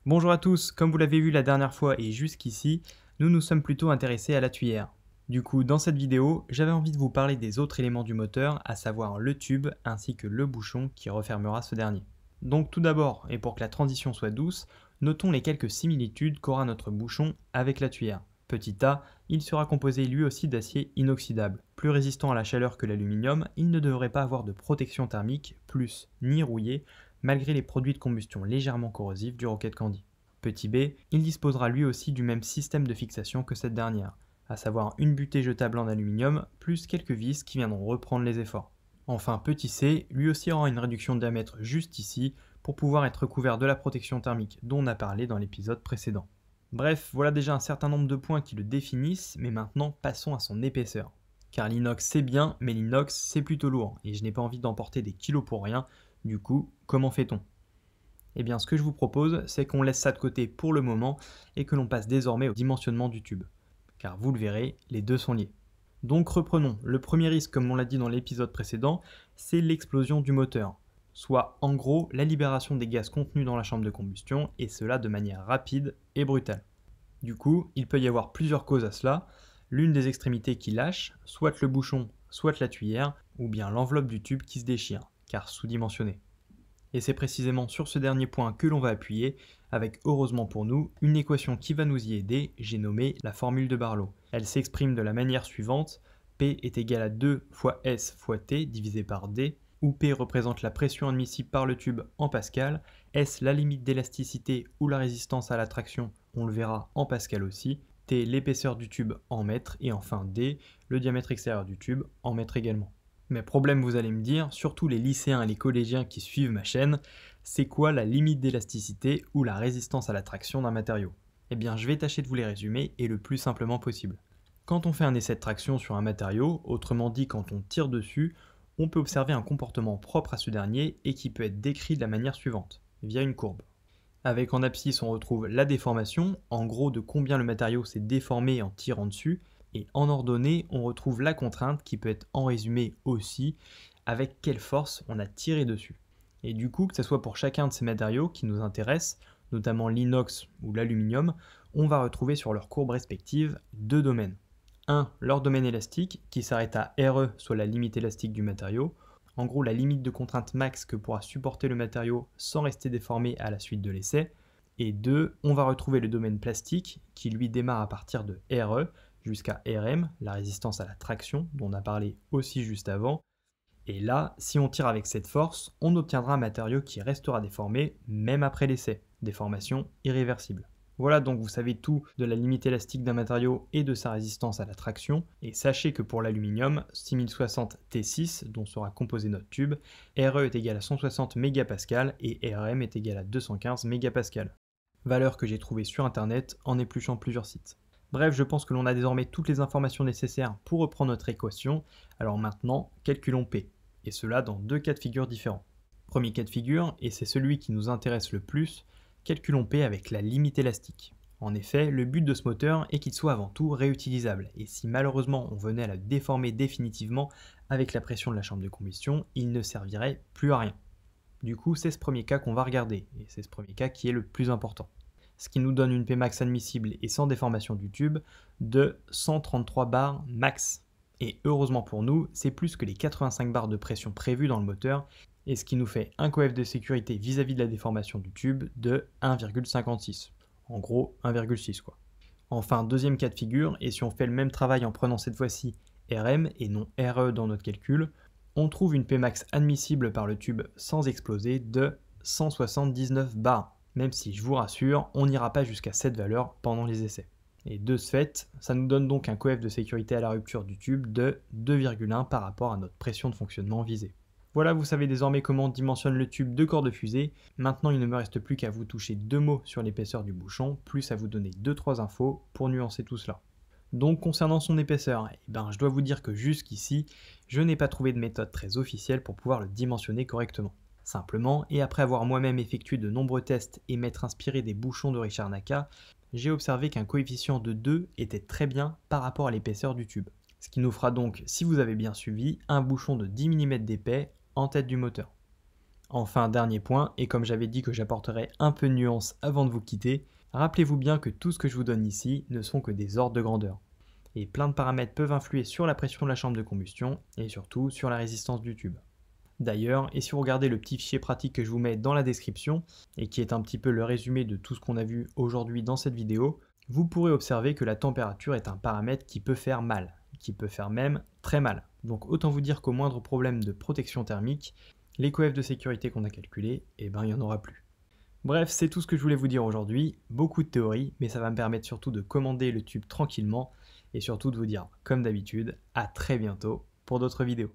Bonjour à tous, comme vous l'avez vu la dernière fois et jusqu'ici, nous nous sommes plutôt intéressés à la tuyère. Du coup, dans cette vidéo, j'avais envie de vous parler des autres éléments du moteur, à savoir le tube ainsi que le bouchon qui refermera ce dernier. Donc tout d'abord, et pour que la transition soit douce, notons les quelques similitudes qu'aura notre bouchon avec la tuyère. Petit a, il sera composé lui aussi d'acier inoxydable. Plus résistant à la chaleur que l'aluminium, il ne devrait pas avoir de protection thermique, plus ni rouillé, malgré les produits de combustion légèrement corrosifs du Rocket Candy. Petit b, il disposera lui aussi du même système de fixation que cette dernière, à savoir une butée jetable en aluminium, plus quelques vis qui viendront reprendre les efforts. Enfin, petit c, lui aussi aura une réduction de diamètre juste ici, pour pouvoir être couvert de la protection thermique dont on a parlé dans l'épisode précédent. Bref, voilà déjà un certain nombre de points qui le définissent, mais maintenant passons à son épaisseur. Car l'inox c'est bien, mais l'inox c'est plutôt lourd, et je n'ai pas envie d'emporter des kilos pour rien, du coup, comment fait-on ? Eh bien, ce que je vous propose, c'est qu'on laisse ça de côté pour le moment, et que l'on passe désormais au dimensionnement du tube. Car vous le verrez, les deux sont liés. Donc reprenons, le premier risque, comme on l'a dit dans l'épisode précédent, c'est l'explosion du moteur. Soit en gros la libération des gaz contenus dans la chambre de combustion, et cela de manière rapide et brutale. Du coup, il peut y avoir plusieurs causes à cela. L'une des extrémités qui lâche, soit le bouchon, soit la tuyère, ou bien l'enveloppe du tube qui se déchire, car sous-dimensionnée. Et c'est précisément sur ce dernier point que l'on va appuyer, avec heureusement pour nous, une équation qui va nous y aider, j'ai nommé la formule de Barlow. Elle s'exprime de la manière suivante, P est égal à 2 fois S fois T divisé par D, où P représente la pression admissible par le tube en pascal, S la limite d'élasticité ou la résistance à la traction, on le verra en pascal aussi, T l'épaisseur du tube en mètres, et enfin D le diamètre extérieur du tube en mètres également. Mais problème, vous allez me dire, surtout les lycéens et les collégiens qui suivent ma chaîne, c'est quoi la limite d'élasticité ou la résistance à la traction d'un matériau? Eh bien, je vais tâcher de vous les résumer et le plus simplement possible. Quand on fait un essai de traction sur un matériau, autrement dit quand on tire dessus, on peut observer un comportement propre à ce dernier et qui peut être décrit de la manière suivante, via une courbe. Avec en abscisse, on retrouve la déformation, en gros de combien le matériau s'est déformé en tirant dessus, et en ordonnée, on retrouve la contrainte qui peut être en résumé aussi avec quelle force on a tiré dessus. Et du coup, que ce soit pour chacun de ces matériaux qui nous intéressent, notamment l'inox ou l'aluminium, on va retrouver sur leurs courbes respectives deux domaines. Un, leur domaine élastique qui s'arrête à RE, soit la limite élastique du matériau, en gros la limite de contrainte max que pourra supporter le matériau sans rester déformé à la suite de l'essai. Et 2, on va retrouver le domaine plastique qui lui démarre à partir de RE jusqu'à RM, la résistance à la traction dont on a parlé aussi juste avant. Et là, si on tire avec cette force, on obtiendra un matériau qui restera déformé même après l'essai, déformation irréversible. Voilà, donc vous savez tout de la limite élastique d'un matériau et de sa résistance à la traction. Et sachez que pour l'aluminium, 6060 T6, dont sera composé notre tube, RE est égal à 160 mégapascales et RM est égal à 215 mégapascales. Valeur que j'ai trouvée sur internet en épluchant plusieurs sites. Bref, je pense que l'on a désormais toutes les informations nécessaires pour reprendre notre équation. Alors maintenant, calculons P, et cela dans deux cas de figure différents. Premier cas de figure, et c'est celui qui nous intéresse le plus, calculons P avec la limite élastique. En effet, le but de ce moteur est qu'il soit avant tout réutilisable, et si malheureusement on venait à le déformer définitivement avec la pression de la chambre de combustion, il ne servirait plus à rien. Du coup, c'est ce premier cas qu'on va regarder, et c'est ce premier cas qui est le plus important. Ce qui nous donne une Pmax admissible et sans déformation du tube de 133 bars max. Et heureusement pour nous, c'est plus que les 85 bars de pression prévus dans le moteur, et ce qui nous fait un coef de sécurité vis-à-vis de la déformation du tube de 1,56. En gros, 1,6 quoi. Enfin, deuxième cas de figure, et si on fait le même travail en prenant cette fois-ci RM et non RE dans notre calcul, on trouve une Pmax admissible par le tube sans exploser de 179 bars. Même si, je vous rassure, on n'ira pas jusqu'à cette valeur pendant les essais. Et de ce fait, ça nous donne donc un coef de sécurité à la rupture du tube de 2,1 par rapport à notre pression de fonctionnement visée. Voilà, vous savez désormais comment on dimensionne le tube de corps de fusée. Maintenant, il ne me reste plus qu'à vous toucher deux mots sur l'épaisseur du bouchon, plus à vous donner 2-3 infos pour nuancer tout cela. Donc concernant son épaisseur, je dois vous dire que jusqu'ici, je n'ai pas trouvé de méthode très officielle pour pouvoir le dimensionner correctement. Simplement, et après avoir moi-même effectué de nombreux tests et m'être inspiré des bouchons de Richard Naka, j'ai observé qu'un coefficient de 2 était très bien par rapport à l'épaisseur du tube. Ce qui nous fera donc, si vous avez bien suivi, un bouchon de 10 mm d'épais en tête du moteur. Enfin, dernier point, et comme j'avais dit que j'apporterais un peu de nuance avant de vous quitter, rappelez-vous bien que tout ce que je vous donne ici ne sont que des ordres de grandeur. Et plein de paramètres peuvent influer sur la pression de la chambre de combustion et surtout sur la résistance du tube. D'ailleurs, et si vous regardez le petit fichier pratique que je vous mets dans la description, et qui est un petit peu le résumé de tout ce qu'on a vu aujourd'hui dans cette vidéo, vous pourrez observer que la température est un paramètre qui peut faire mal, qui peut faire même très mal. Donc autant vous dire qu'au moindre problème de protection thermique, les coefs de sécurité qu'on a calculés, il n'y en aura plus. Bref, c'est tout ce que je voulais vous dire aujourd'hui, beaucoup de théories, mais ça va me permettre surtout de commander le tube tranquillement, et surtout de vous dire, comme d'habitude, à très bientôt pour d'autres vidéos.